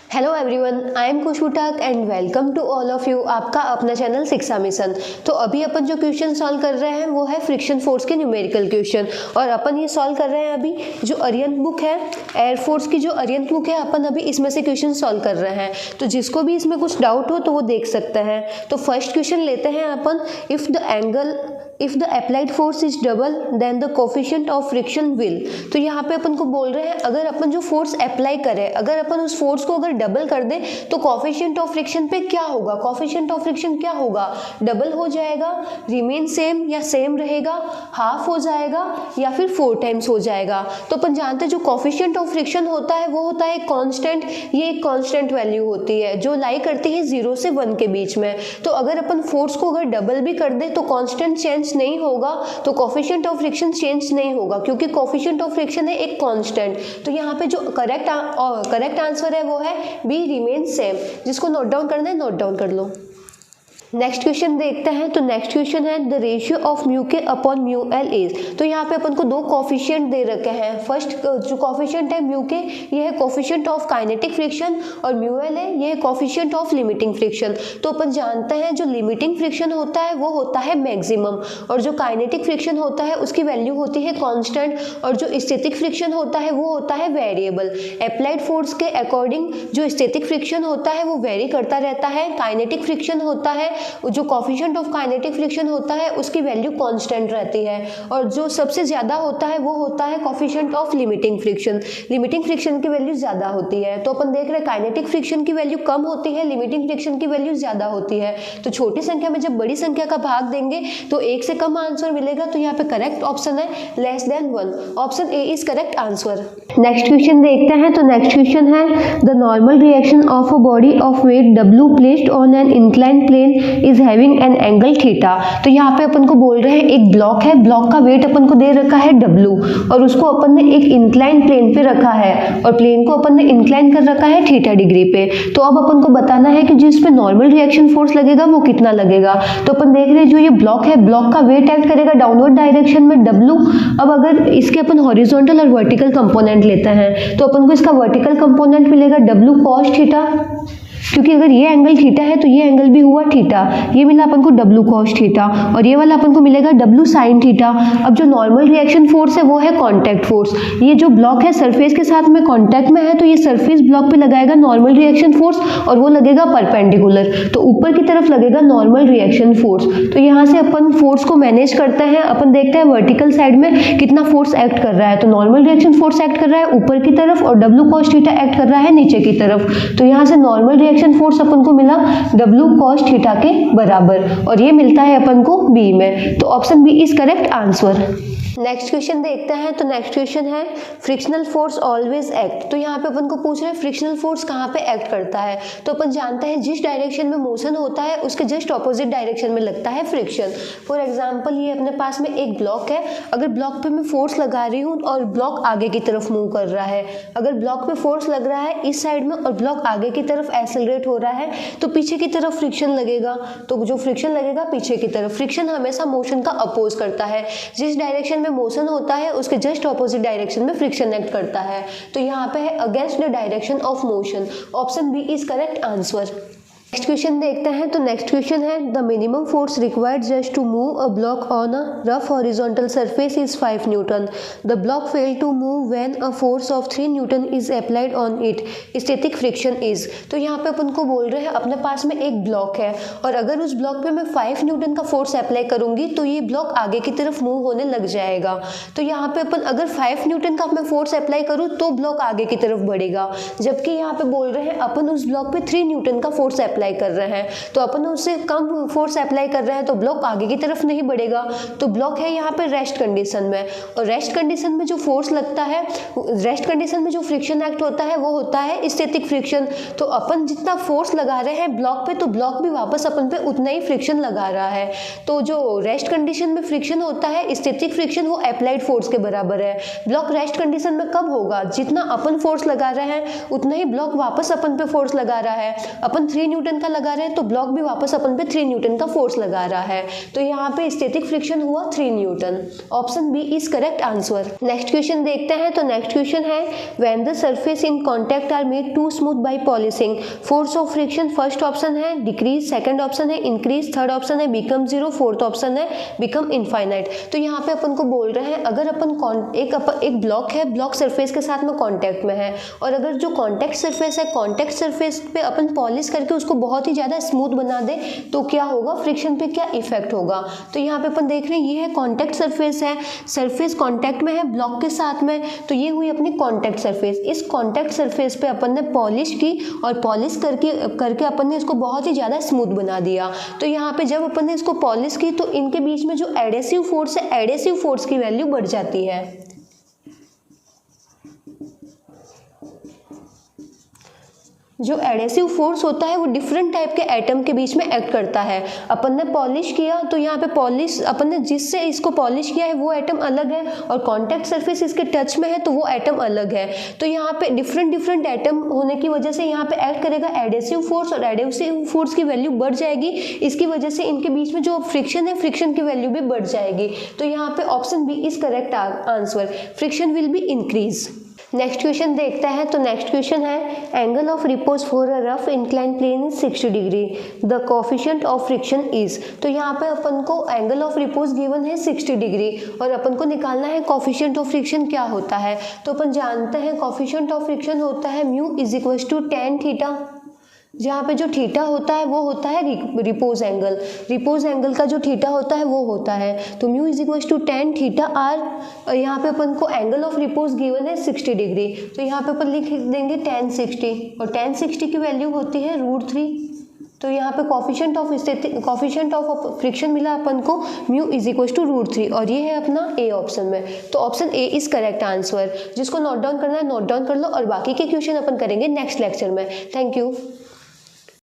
Hello everyone, I am Khushboo Tak and welcome to all of you. आपका अपना channel शिक्षा mission. तो अभी अपन जो क्वेश्चन सॉल्व कर रहे हैं वो है फ्रिक्शन फोर्स के न्यूमेरिकल क्वेश्चन, और अपन ये सॉल्व कर रहे हैं अभी जो अरिहंत बुक है, एयरफोर्स की जो अरिहंत बुक है, अपन अभी इसमें से क्वेश्चन सॉल्व कर रहे हैं। तो जिसको भी इसमें कुछ डाउट हो तो वो देख सकते हैं। तो फर्स्ट क्वेश्चन लेते हैं अपन। If the applied force is double then the coefficient of friction will. तो यहाँ पे अपन को बोल रहे हैं अगर अपन जो फोर्स अप्लाई करें, अगर अपन उस फोर्स को अगर डबल कर दें तो कोफिशिएंट ऑफ फ्रिक्शन पे क्या होगा। कोफिशिएंट ऑफ फ्रिक्शन क्या होगा, डबल हो जाएगा, रिमेन सेम या सेम रहेगा, हाफ हो जाएगा या फिर 4 टाइम्स हो जाएगा। तो अपन जानते हैं जो कोफिशिएंट ऑफ फ्रिक्शन होता है वो होता है कांस्टेंट। ये एक कांस्टेंट वैल्यू होती है जो लाई करती है 0 से 1 के बीच में। तो अगर अपन फोर्स को अगर डबल भी कर दे तो कांस्टेंट चेंज नहीं होगा, तो कोफिशिएंट ऑफ फ्रिक्शन चेंज नहीं होगा क्योंकि कोफिशिएंट ऑफ फ्रिक्शन है एक कांस्टेंट। तो यहाँ पे जो करेक्ट आंसर है वो है बी, रिमेन सेम। जिसको नोट डाउन करना है नोट डाउन कर लो। नेक्स्ट क्वेश्चन देखते हैं। तो नेक्स्ट क्वेश्चन है द रेशियो ऑफ म्यू के अपॉन म्यू एल इज। तो यहाँ पे अपन को दो कोफिशिएंट दे रखे हैं। फर्स्ट जो कोफिशिएंट है म्यू के, ये है कोफिशिएंट ऑफ काइनेटिक फ्रिक्शन, और म्यू एल है ये है कोफिशिएंट ऑफ लिमिटिंग फ्रिक्शन। तो अपन जानते हैं जो लिमिटिंग फ्रिक्शन होता है वो होता है मैक्सिमम, और जो काइनेटिक फ्रिक्शन होता है उसकी वैल्यू होती है कांस्टेंट, और जो स्टैटिक फ्रिक्शन होता है वो होता है वेरिएबल। अप्लाइड फोर्स के अकॉर्डिंग जो स्टैटिक फ्रिक्शन होता है वो वेरी करता रहता है। काइनेटिक फ्रिक्शन होता है, जो कोफिशिएंट ऑफ काइनेटिक फ्रिक्शन होता है उसकी वैल्यू कांस्टेंट रहती है, और जो सबसे ज्यादा होता है वो होता है coefficient of limiting friction. Limiting friction की वैल्यू ज्यादा होती है। तो अपन देख रहे हैं काइनेटिक फ्रिक्शन की वैल्यू कम होती है, लिमिटिंग फ्रिक्शन की वैल्यू ज्यादा होती है। तो छोटी संख्या में जब बड़ी संख्या का भाग देंगे तो 1 से कम आंसर मिलेगा। तो यहाँ पे करेक्ट ऑप्शन है less than 1। Option A is correct answer. Next question देखते हैं। तो नेक्स्ट क्वेश्चन है the normal reaction of a body of weight W placed on an inclined plane is having an angle theta. तो यहाँ पे अपन को बोल रहे हैं एक ब्लॉक है, ब्लॉक का वेट अपन को दे रखा है W, और उसको अपन ने एक इंक्लाइन प्लेन पे रखा है, और प्लेन को अपन ने इंक्लाइन कर रखा है थीटा डिग्री पे। तो अब अपन को बताना है कि जिस पे नॉर्मल रिएक्शन फोर्स लगेगा वो कितना लगेगा। तो अपन देख रहे हैं जो ये ब्लॉक है, ब्लॉक का वेट एक्ट करेगा डाउनवर्ड डायरेक्शन में W। अब अगर इसके अपन हॉरिजॉन्टल और वर्टिकल कंपोनेंट लेते हैं तो अपन को इसका वर्टिकल कंपोनेंट मिलेगा W cos थीटा, क्योंकि अगर ये एंगल थीटा है तो ये एंगल भी हुआ थीटा। ये मिला अपन को W cos थीटा, और ये वाला अपन को मिलेगा W sin थीटा। अब जो नॉर्मल रिएक्शन फोर्स है वो है कांटेक्ट फोर्स। ये जो ब्लॉक है सरफेस के साथ में कांटेक्ट में है, तो ये सरफेस ब्लॉक पे लगाएगा नॉर्मल रिएक्शन फोर्स, और वो लगेगा परपेंडिकुलर, तो ऊपर की तरफ लगेगा नॉर्मल रिएक्शन फोर्स। तो यहाँ से अपन फोर्स को मैनेज करते हैं। अपन देखते हैं वर्टिकल साइड में कितना फोर्स एक्ट कर रहा है। तो नॉर्मल रिएक्शन फोर्स एक्ट कर रहा है ऊपर की तरफ, और W cos थीटा एक्ट कर रहा है नीचे की तरफ। तो यहाँ से नॉर्मल रिएक्शन फोर्स अपन को मिला W cos थीटा के बराबर, और ये मिलता है अपन को बी में। तो option B is correct answer. Next question देखते हैं। तो नेक्स्ट क्वेश्चन है फ्रिक्शनल फोर्स ऑलवेज एक्ट। तो यहाँ पे अपन को पूछ रहे हैं फ्रिक्शनल फोर्स कहाँ पे एक्ट करता है। तो अपन जानते हैं जिस डायरेक्शन में मोशन होता है उसके जस्ट ऑपोजिट डायरेक्शन में लगता है फ्रिक्शन। फॉर एग्जांपल ये अपने पास में एक ब्लॉक है, अगर ब्लॉक पे मैं फोर्स लगा रही हूँ और ब्लॉक आगे की तरफ मूव कर रहा है, अगर ब्लॉक पे फोर्स लग रहा है इस साइड में और ब्लॉक आगे की तरफ एक्सेलरेट हो रहा है तो पीछे की तरफ फ्रिक्शन लगेगा। तो जो फ्रिक्शन लगेगा पीछे की तरफ, फ्रिक्शन हमेशा मोशन का अपोज करता है। जिस डायरेक्शन में मोशन होता है उसके जस्ट ऑपोजिट डायरेक्शन में फ्रिक्शन एक्ट करता है। तो यहाँ पे है against the direction of motion. Option B is correct answer. Next question देखते हैं। तो नेक्स्ट क्वेश्चन है the minimum force required just to move a block on a rough horizontal surface is 5 newton. The block fail to move when a force of 3 newton is applied on it, static friction is. तो यहाँ पे अपन को बोल रहे हैं अपने पास में एक ब्लॉक है, और अगर उस ब्लॉक पे मैं 5 न्यूटन का फोर्स अप्लाई करूंगी तो ये ब्लॉक आगे की तरफ मूव होने लग जाएगा। तो यहाँ पे अपन अगर 5 न्यूटन का मैं फोर्स अप्लाई करूँ तो ब्लॉक आगे की तरफ बढ़ेगा, जबकि यहाँ पे बोल रहे हैं अपन उस ब्लॉक पे 3 न्यूटन का फोर्स अप्लाई कर रहे हैं, तो अपन उससे कम फोर्स अप्लाई कर रहे हैं तो ब्लॉक आगे की तरफ नहीं बढ़ेगा। तो ब्लॉक है यहाँ पे रेस्ट कंडीशन में, और रेस्ट कंडीशन में जो फोर्स लगता है, रेस्ट कंडीशन में जो फ्रिक्शन एक्ट होता है वो होता है स्टैटिक फ्रिक्शन। तो अपन जितना फोर्स लगा रहे हैं ब्लॉक पे, तो ब्लॉक भी वापस अपन पे उतना ही फ्रिक्शन लगा रहा है। तो जो रेस्ट कंडीशन में फ्रिक्शन होता है स्टैटिक फ्रिक्शन, वो अप्लाइड फोर्स के बराबर है। ब्लॉक रेस्ट कंडीशन में कब होगा, जितना अपन फोर्स लगा रहे हैं उतना ही ब्लॉक वापस अपन पे फोर्स लगा रहा है। अपन 3 न्यूटन न्यूटन का लगा रहे हैं तो ब्लॉक भी वापस अपन पे 3 न्यूटन का फोर्स लगा रहा है, तो यहाँ पे स्टैटिक फ्रिक्शन हुआ 3 newton. Option B is correct answer. Next question देखते हैं। तो नेक्स्ट क्वेश्चन है when the surface in contact are made to smooth by polishing, force of friction first option है डिक्रीज, सेकंड ऑप्शन है increase, third option है become zero, fourth option है become infinite. तो यहाँ पे अपन को बोल रहे हैं अगर अपन एक ब्लॉक है, ब्लॉक सरफेस के साथ में कॉन्टैक्ट में है, और अगर जो कॉन्टैक्ट सरफेस है, कॉन्टैक्ट सरफेस पे अपन पॉलिश करके उसको बहुत ही ज़्यादा स्मूथ बना दे तो क्या होगा, फ्रिक्शन पे क्या इफेक्ट होगा। तो यहाँ पे अपन देख रहे हैं ये है कॉन्टैक्ट सरफेस है, सरफेस कॉन्टैक्ट में है ब्लॉक के साथ में, तो ये हुई अपनी कॉन्टैक्ट सरफेस। इस कॉन्टैक्ट सरफेस पे अपन ने पॉलिश की और पॉलिश करके अपन ने इसको बहुत ही ज़्यादा स्मूथ बना दिया। तो यहाँ पे जब अपन ने इसको पॉलिश की तो इनके बीच में जो एडेसिव फोर्स है, एडेसिव फोर्स की वैल्यू बढ़ जाती है। जो एडेसिव फोर्स होता है वो डिफरेंट टाइप के एटम के बीच में एक्ट करता है। अपन ने पॉलिश किया तो यहाँ पे पॉलिश अपन ने जिससे इसको पॉलिश किया है वो एटम अलग है, और कॉन्टैक्ट सरफेस इसके टच में है तो वो एटम अलग है। तो यहाँ पे डिफरेंट एटम होने की वजह से यहाँ पे एक्ट करेगा एडेसिव फोर्स, और एडेसिव फोर्स की वैल्यू बढ़ जाएगी। इसकी वजह से इनके बीच में जो फ्रिक्शन है, फ्रिक्शन की वैल्यू भी बढ़ जाएगी। तो यहाँ पे option B is correct answer, friction will be increase. Next question देखते हैं। तो नेक्स्ट क्वेश्चन है angle of repose for a rough incline plane is 60 degree, the coefficient of friction is. तो यहाँ पे अपन को एंगल ऑफ रिपोज गिवन है 60 degree और अपन को निकालना है कोफिशिएंट ऑफ फ्रिक्शन क्या होता है। तो अपन जानते हैं कोफिशिएंट ऑफ फ्रिक्शन होता है mu is equal to tan theta, जहाँ पे जो थीटा होता है वो होता है रिपोज एंगल, रिपोज एंगल का जो थीटा होता है वो होता है। तो mu is equal to tan theta आर, यहाँ पे अपन को एंगल ऑफ रिपोज गिवन है 60 डिग्री, तो यहाँ पे अपन लिख देंगे tan 60, और tan 60 की वैल्यू होती है √3। तो यहाँ पे कोफिशिएंट ऑफ फ्रिक्शन मिला अपन को म्यू इज इक्वल टू √3, और ये है अपना ए ऑप्शन में। तो option A is correct answer. जिसको नोट डाउन करना है नोट डाउन कर लो, और बाकी के क्वेश्चन अपन करेंगे नेक्स्ट लेक्चर में। Thank you.